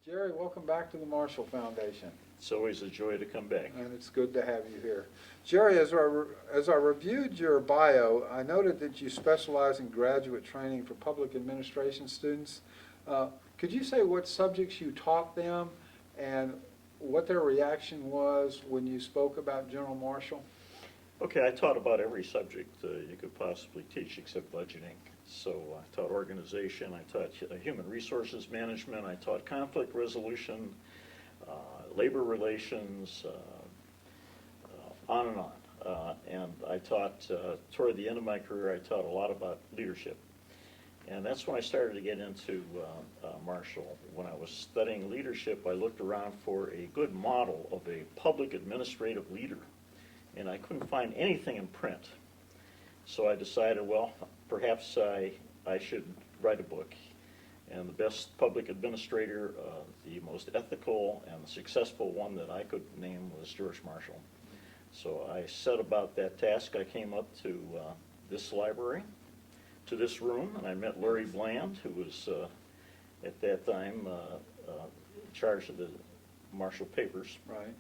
Jerry, welcome back to the Marshall Foundation. It's always a joy to come back. And it's good to have you here. Jerry, as I reviewed your bio, I noted that you specialize in graduate training for public administration students. Could you say what subjects you taught them and what their reaction was when you spoke about General Marshall? Okay, I taught about every subject you could possibly teach except budgeting. So I taught organization, I taught human resources management, I taught conflict resolution, labor relations, on and on. And I taught, toward the end of my career, I taught a lot about leadership. And that's when I started to get into Marshall. When I was studying leadership, I looked around for a good model of a public administrative leader. And I couldn't find anything in print. So I decided, well, perhaps I should write a book. And the best public administrator, the most ethical and the successful one that I could name was George Marshall. So I set about that task. I came up to this library, to this room, and I met Larry Bland, who was at that time in charge of the Marshall papers. Right.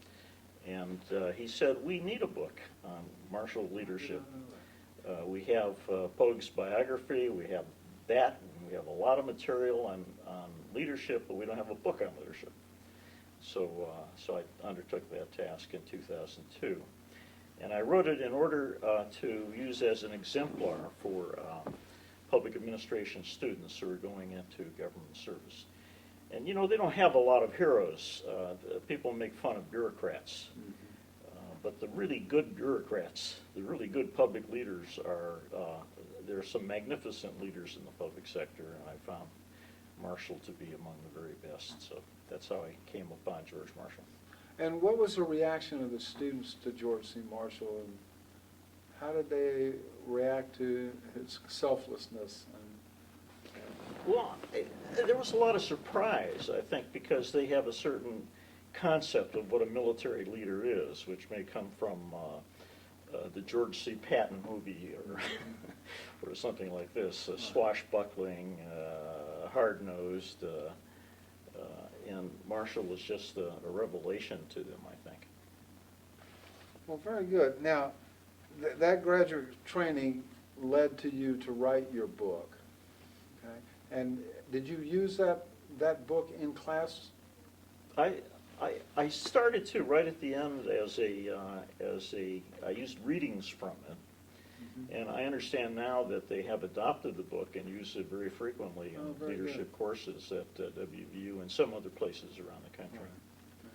And he said, we need a book on Marshall leadership. We have Pogue's biography, we have that, and we have a lot of material on leadership, but we don't have a book on leadership. So I undertook that task in 2002. And I wrote it in order to use as an exemplar for public administration students who are going into government service. And you know, they don't have a lot of heroes. People make fun of bureaucrats. But the really good bureaucrats, the really good public leaders are, there are some magnificent leaders in the public sector, and I found Marshall to be among the very best. So that's how I came upon George Marshall. And what was the reaction of the students to George C. Marshall, and how did they react to his selflessness? Well, there was a lot of surprise, I think, because they have a certain concept of what a military leader is, which may come from the George C. Patton movie or something like this, swashbuckling, hard-nosed, and Marshall was just a revelation to them, I think. Well, very good. Now, that graduate training led to you to write your book. Okay? And did you use that book in class? I started to right at the end as I used readings from it, and I understand now that they have adopted the book and use it very frequently in leadership courses at WVU and some other places around the country. Right.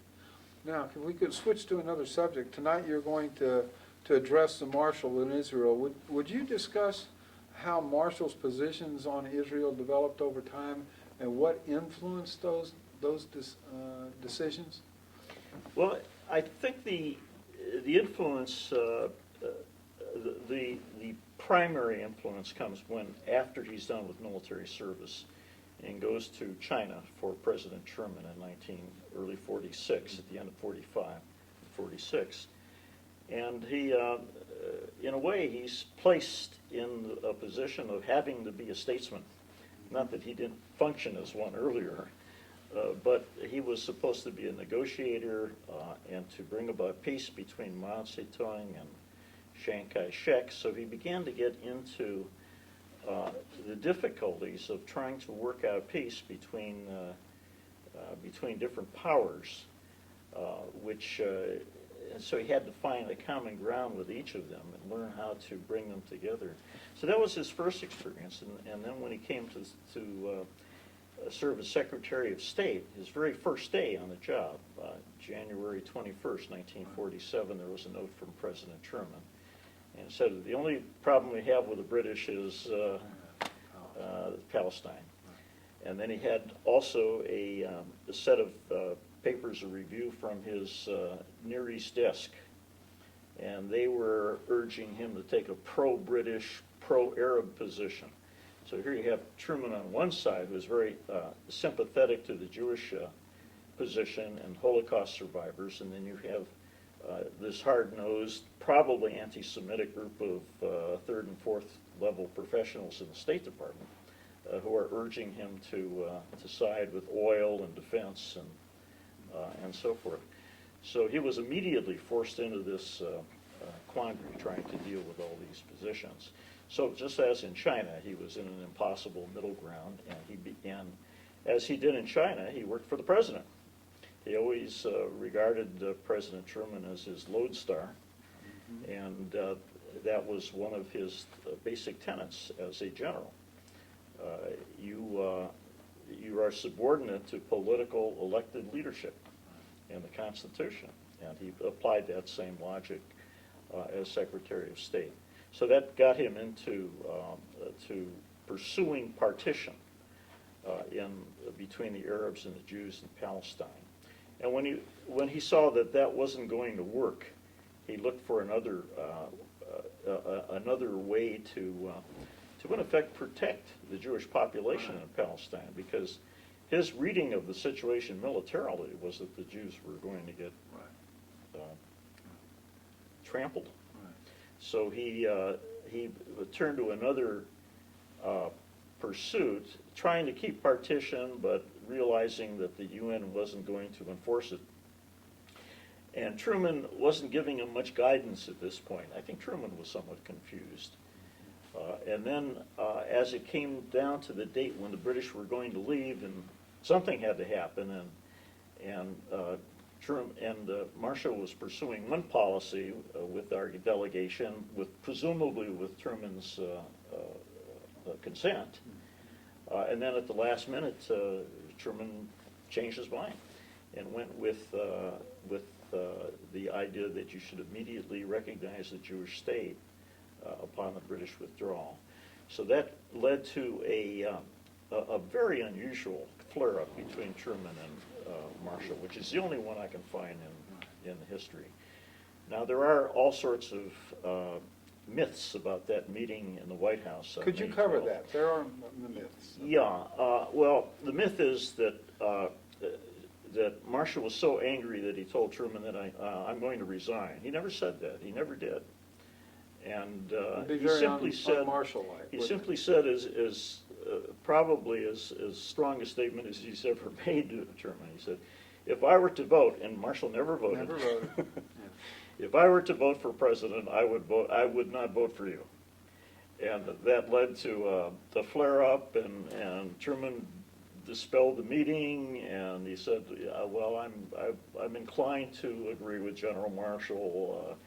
Now, if we could switch to another subject. Tonight you're going to address the Marshall in Israel. Would you discuss how Marshall's positions on Israel developed over time and what influenced those decisions? Well, I think the influence, the primary influence comes when after he's done with military service and goes to China for President Truman in early 46, at the end of 45, 46. And he, in a way, he's placed in a position of having to be a statesman. Not that he didn't function as one earlier, but he was supposed to be a negotiator and to bring about peace between Mao Zedong and Chiang Kai-shek. So he began to get into the difficulties of trying to work out peace between different powers, and so he had to find a common ground with each of them and learn how to bring them together. So that was his first experience, and then when he came to serve as Secretary of State, his very first day on the job, January 21st, 1947, there was a note from President Truman, and it said, the only problem we have with the British is Palestine. And then he had also a set of papers of review from his Near East desk, and they were urging him to take a pro-British, pro-Arab position. So here you have Truman on one side, who was very sympathetic to the Jewish position and Holocaust survivors, and then you have this hard-nosed, probably anti-Semitic group of third and fourth level professionals in the State Department who are urging him to side with oil and defense and so forth. So he was immediately forced into this quandary, trying to deal with all these positions. So just as in China, he was in an impossible middle ground, and he began, as he did in China, he worked for the president. He always regarded President Truman as his lodestar, and that was one of his basic tenets as a general. You are subordinate to political elected leadership in the Constitution, and he applied that same logic as Secretary of State. So that got him into to pursuing partition between the Arabs and the Jews in Palestine. And when he saw that that wasn't going to work, he looked for another way to in effect protect the Jewish population in Palestine, because his reading of the situation militarily was that the Jews were going to get trampled. So he turned to another pursuit, trying to keep partition, but realizing that the UN wasn't going to enforce it. And Truman wasn't giving him much guidance at this point. I think Truman was somewhat confused. And then as it came down to the date when the British were going to leave, and something had to happen, and Marshall was pursuing one policy with our delegation, presumably with Truman's consent. And then at the last minute, Truman changed his mind and went with the idea that you should immediately recognize the Jewish state upon the British withdrawal. So that led to a very unusual flare-up between Truman and Marshall, which is the only one I can find in the history. Now, there are all sorts of myths about that meeting in the White House. Could you cover that? There are the myths. Yeah. Well, the myth is that that Marshall was so angry that he told Truman that I'm going to resign. He never said that. He never did. And he simply said, Marshall-like. He simply said, as probably as strong a statement as he's ever made to Truman. He said, "If I were to vote," and Marshall never voted. Never voted. Yeah. "If I were to vote for president, I would not vote for you." And that led to the flare-up, and Truman dispelled the meeting, and he said, "Well, I'm inclined to agree with General Marshall.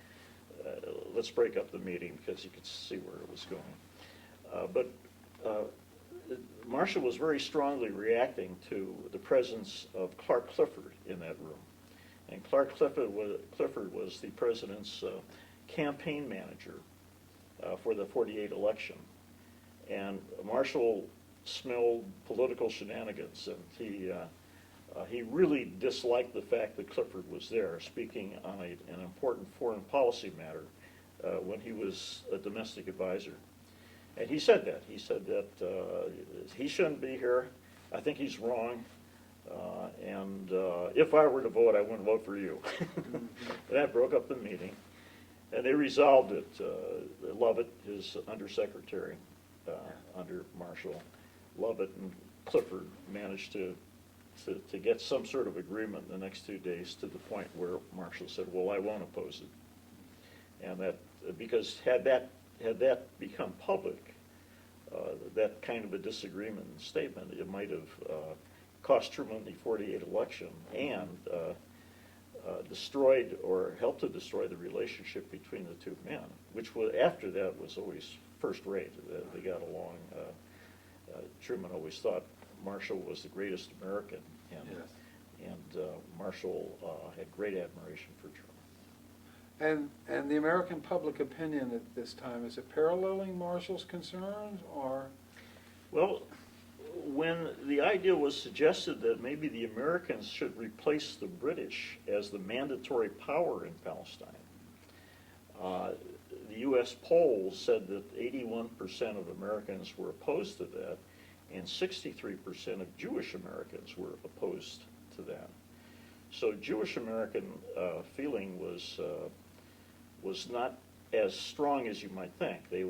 Let's break up the meeting," because you could see where it was going. But Marshall was very strongly reacting to the presence of Clark Clifford in that room. And Clark Clifford was the president's campaign manager for the '48 election. And Marshall smelled political shenanigans, and he really disliked the fact that Clifford was there speaking on an important foreign policy matter when he was a domestic advisor. And he said that. He said that he shouldn't be here. I think he's wrong. And if I were to vote, I wouldn't vote for you. And that broke up the meeting. And they resolved it. Lovett, his undersecretary under Marshall, Lovett and Clifford managed to get some sort of agreement in the next 2 days, to the point where Marshall said, "Well, I won't oppose it." And that, because had that become public, that kind of a disagreement and statement, it might have cost Truman the '48 election and destroyed or helped to destroy the relationship between the two men, which was, after that, was always first rate. They got along. Truman always thought Marshall was the greatest American, and Marshall had great admiration for Truman. And the American public opinion at this time, is it paralleling Marshall's concerns, or? Well, when the idea was suggested that maybe the Americans should replace the British as the mandatory power in Palestine, the U.S. polls said that 81% of Americans were opposed to that, and 63% of Jewish Americans were opposed to that. So Jewish American feeling was not as strong as you might think. They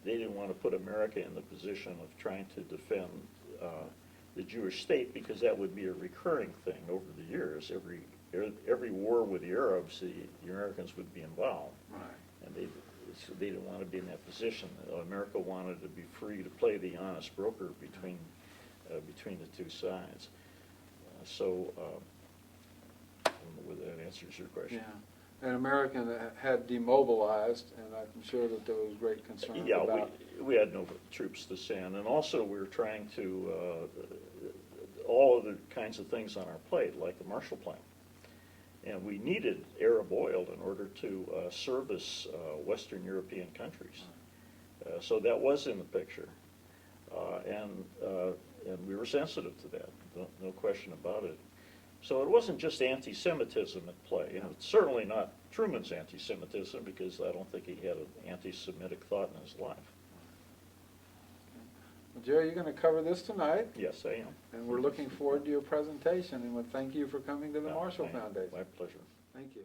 didn't want to put America in the position of trying to defend the Jewish state, because that would be a recurring thing over the years. Every war with the Arabs, the Americans would be involved. Right. And they didn't want to be in that position. America wanted to be free to play the honest broker between the two sides. I don't know whether that answers your question. Yeah, and America had demobilized, and I'm sure that there was great concern Yeah, about. we had no troops to send, and also we were trying to, all of the kinds of things on our plate, like the Marshall Plan. And we needed Arab oil in order to service Western European countries. So that was in the picture. And we were sensitive to that, no question about it. So it wasn't just anti-Semitism at play, and it's certainly not Truman's anti-Semitism, because I don't think he had an anti-Semitic thought in his life. Well, Jerry, you're going to cover this tonight, Yes, I am. and we're looking forward to your presentation, and we thank you for coming to the Marshall Foundation. My pleasure. Thank you.